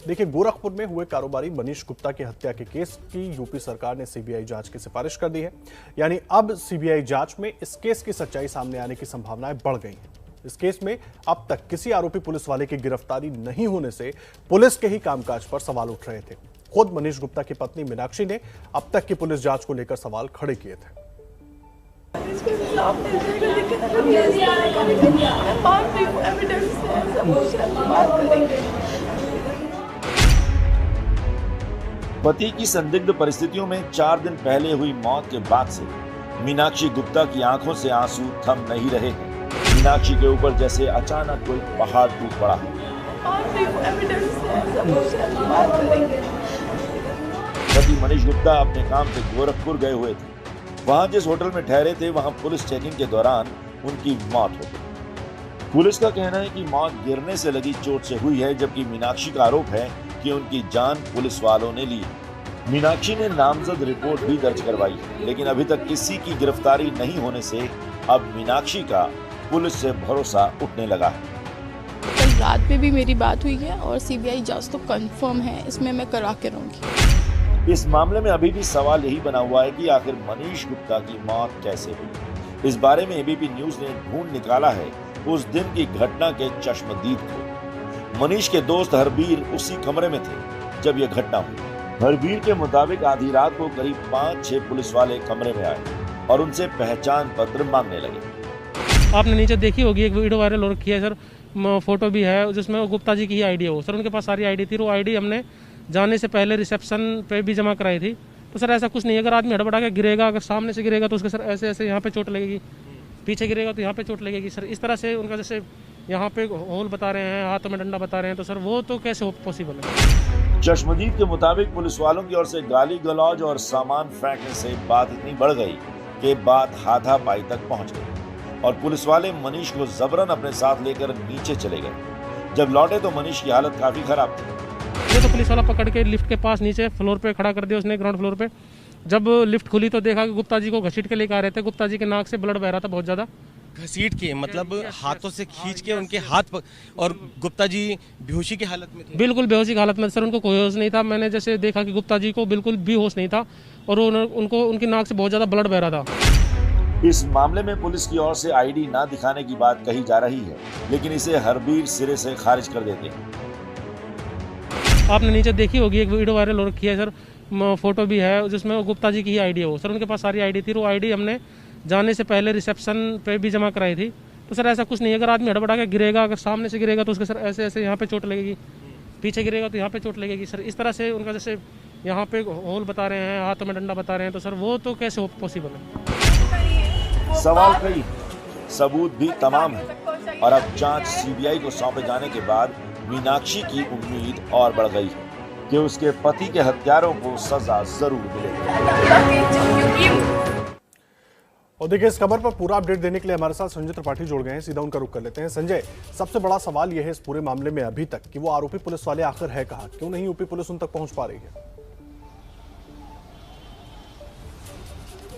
देखिए, गोरखपुर में हुए कारोबारी मनीष गुप्ता की हत्या के केस की यूपी सरकार ने सीबीआई जांच की सिफारिश कर दी है। यानी अब सीबीआई जांच में इस केस की सच्चाई सामने आने की संभावनाएं बढ़ गई हैं। इस केस में अब तक किसी आरोपी पुलिस वाले की गिरफ्तारी नहीं होने से पुलिस के ही कामकाज पर सवाल उठ रहे थे। खुद मनीष गुप्ता की पत्नी मीनाक्षी ने अब तक की पुलिस जांच को लेकर सवाल खड़े किए थे। पति की संदिग्ध परिस्थितियों में 4 दिन पहले हुई मौत के बाद से मीनाक्षी गुप्ता की आंखों से आंसू थम नहीं रहे हैं। मीनाक्षी के ऊपर जैसे अचानक कोई पहाड़ टूट पड़ा। पति मनीष गुप्ता अपने काम से गोरखपुर गए हुए थे। वहां जिस होटल में ठहरे थे वहां पुलिस चेकिंग के दौरान उनकी मौत हो गई। पुलिस का कहना है कि मौत गिरने से लगी चोट से हुई है, जबकि मीनाक्षी का आरोप है कि उनकी जान पुलिस वालों ने ली। मीनाक्षी ने नामजद रिपोर्ट भी दर्ज करवाई, लेकिन अभी तक किसी की गिरफ्तारी नहीं होने से अब मीनाक्षी का पुलिस से भरोसा उठने लगा है। कल रात में भी मेरी बात हुई है और सीबीआई जांच तो कंफर्म है, इसमें मैं करा के रहूंगी। इस मामले में अभी भी सवाल यही बना हुआ है कि आखिर मनीष गुप्ता की मौत कैसे हुई। इस बारे में एबीपी न्यूज ने ढूंढ निकाला है उस दिन की घटना के चश्मदीद को। मनीष के दोस्त हरबीर उसी कमरे में थे जब यह घटना हुई। हरबीर के मुताबिक आधी रात को करीब 5-6 पुलिस वाले कमरे में आए और उनसे पहचान पत्र मांगने लगे। आपने नीचे देखी होगी, एक वीडियो वायरल हो रखी है सर, फोटो भी है जिसमें गुप्ता जी की ही आईडी है वो। सर उनके पास सारी आईडी थी, वो आईडी हमने जाने से पहले रिसेप्शन पे भी जमा कराई थी। तो सर ऐसा कुछ नहीं है, अगर आदमी हड़बड़ा के गिरेगा, अगर सामने से गिरेगा तो उसके सर ऐसे ऐसे यहाँ पे चोट लगेगी, पीछे गिरेगा तो यहाँ पे चोट लगेगी। सर इस तरह से उनका जैसे यहाँ पे होल बता रहे हैं, हाथों में डंडा बता रहे हैं, तो सर वो तो कैसे पॉसिबल है। चश्मदीद के मुताबिक पुलिस वालों की ओर से गाली गलौज और सामान फेंकने से बात इतनी बढ़ गई कि बात हाथापाई तक पहुंच गई और पुलिस वाले मनीष को जबरन अपने साथ लेकर नीचे चले गए। जब लौटे तो मनीष की हालत काफी खराब थी। ये तो पुलिस वाला पकड़ के लिफ्ट के पास नीचे फ्लोर पे खड़ा कर दिया उसने, ग्राउंड फ्लोर पे। जब लिफ्ट खुली तो देखा कि गुप्ता जी को घसीट के लेकर आ रहे थे। गुप्ता जी के नाक से ब्लड बह रहा था बहुत ज्यादा। घसीट के मतलब हाथों से खींच के उनके हाथ और गुप्ता जी बेहोशी की हालत में थे। बिल्कुल बेहोशी की हालत में सर, उनको कोई होश नहीं था। मैंने जैसे देखा कि गुप्ता जी को बिल्कुल भी होश नहीं था और उनको उनकी नाक से बहुत ज्यादा ब्लड बह रहा था। इस मामले में पुलिस की ओर से आईडी ना दिखाने की बात कही जा रही है, लेकिन इसे हरबीर सिरे से खारिज कर देते हैं। आपने नीचे देखी होगी, एक वीडियो वायरल हो रखी है सर, फोटो भी है जिसमें गुप्ता जी की ही आईडी है वो। सर उनके पास सारी आईडी थी, वो आईडी हमने जाने से पहले रिसेप्शन पे भी जमा कराई थी। तो सर ऐसा कुछ नहीं है, अगर आदमी हड़बड़ा के गिरेगा, अगर सामने से गिरेगा तो उसके सर ऐसे ऐसे यहाँ पे चोट लगेगी, पीछे गिरेगा तो यहाँ पे चोट लगेगी। सर इस तरह से उनका जैसे यहाँ पे होल बता रहे हैं, हाथों में डंडा बता रहे हैं, तो सर वो तो कैसे पॉसिबल है। सवाल कई, सबूत भी तमाम है और अब जांच सीबीआई को सौंपे जाने के बाद मीनाक्षी की उम्मीद और बढ़ गई है कि उसके पति के हत्यारों को सजा जरूर मिलेगी। और देखिए, इस खबर पर पूरा अपडेट देने के लिए हमारे साथ संजय त्रिपाठी जुड़ गए हैं। सीधा उनका रुख कर लेते हैं। संजय, सबसे बड़ा सवाल यह है इस पूरे मामले में अभी तक कि वो आरोपी पुलिस वाले आखिर है कहां? क्यों नहीं यूपी पुलिस उन तक पहुंच पा रही है?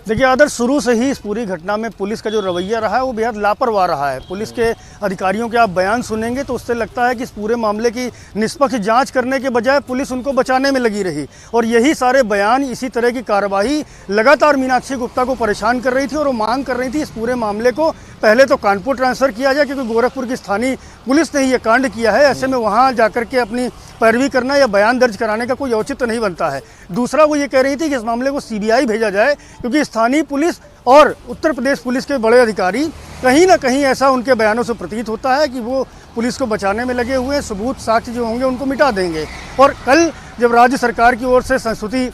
देखिए आदर्श, शुरू से ही इस पूरी घटना में पुलिस का जो रवैया रहा है वो बेहद लापरवाह रहा है। पुलिस के अधिकारियों के आप बयान सुनेंगे तो उससे लगता है कि इस पूरे मामले की निष्पक्ष जांच करने के बजाय पुलिस उनको बचाने में लगी रही और यही सारे बयान, इसी तरह की कार्रवाई लगातार मीनाक्षी गुप्ता को परेशान कर रही थी और वो मांग कर रही थी इस पूरे मामले को पहले तो कानपुर ट्रांसफ़र किया जाए, क्योंकि गोरखपुर की स्थानीय पुलिस ने ये कांड किया है। ऐसे में वहाँ जाकर के अपनी पैरवी करना या बयान दर्ज कराने का कोई औचित्य नहीं बनता है। दूसरा, वो ये कह रही थी कि इस मामले को सीबीआई भेजा जाए, क्योंकि स्थानीय पुलिस और उत्तर प्रदेश पुलिस के बड़े अधिकारी कहीं ना कहीं ऐसा उनके बयानों से प्रतीत होता है कि वो पुलिस को बचाने में लगे हुए हैं, सबूत साक्ष्य जो होंगे उनको मिटा देंगे। और कल जब राज्य सरकार की ओर से संस्तुति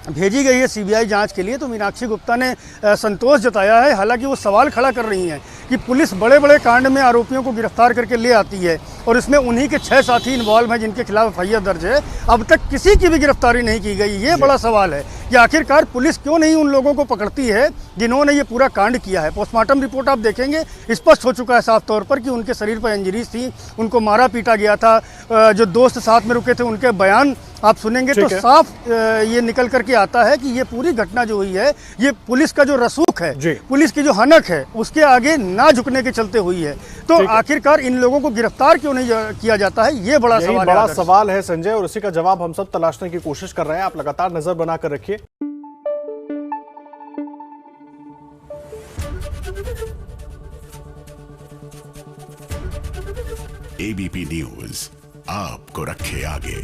भेजी गई है सीबीआई जांच के लिए तो मीनाक्षी गुप्ता ने संतोष जताया है। हालांकि वो सवाल खड़ा कर रही हैं कि पुलिस बड़े बड़े कांड में आरोपियों को गिरफ्तार करके ले आती है और इसमें उन्हीं के 6 साथी इन्वॉल्व हैं जिनके खिलाफ एफआईआर दर्ज है। अब तक किसी की भी गिरफ्तारी नहीं की गई। ये बड़ा सवाल है कि आखिरकार पुलिस क्यों नहीं उन लोगों को पकड़ती है जिन्होंने ये पूरा कांड किया है। पोस्टमार्टम रिपोर्ट आप देखेंगे, स्पष्ट हो चुका है साफ तौर पर कि उनके शरीर पर इंजरीज थी, उनको मारा पीटा गया था। जो दोस्त साथ में रुके थे उनके बयान आप सुनेंगे तो साफ ये निकल करके आता है कि ये पूरी घटना जो हुई है ये पुलिस का जो रसूख है, पुलिस की जो हनक है, उसके आगे ना झुकने के चलते हुई है। तो आखिरकार इन लोगों को गिरफ्तार क्यों नहीं किया जाता है, ये बड़ा सवाल है संजय, और इसी का जवाब हम सब तलाशने की कोशिश कर रहे हैं। आप लगातार नजर बनाकर रखिए। एबीपी न्यूज आपको रखे आगे।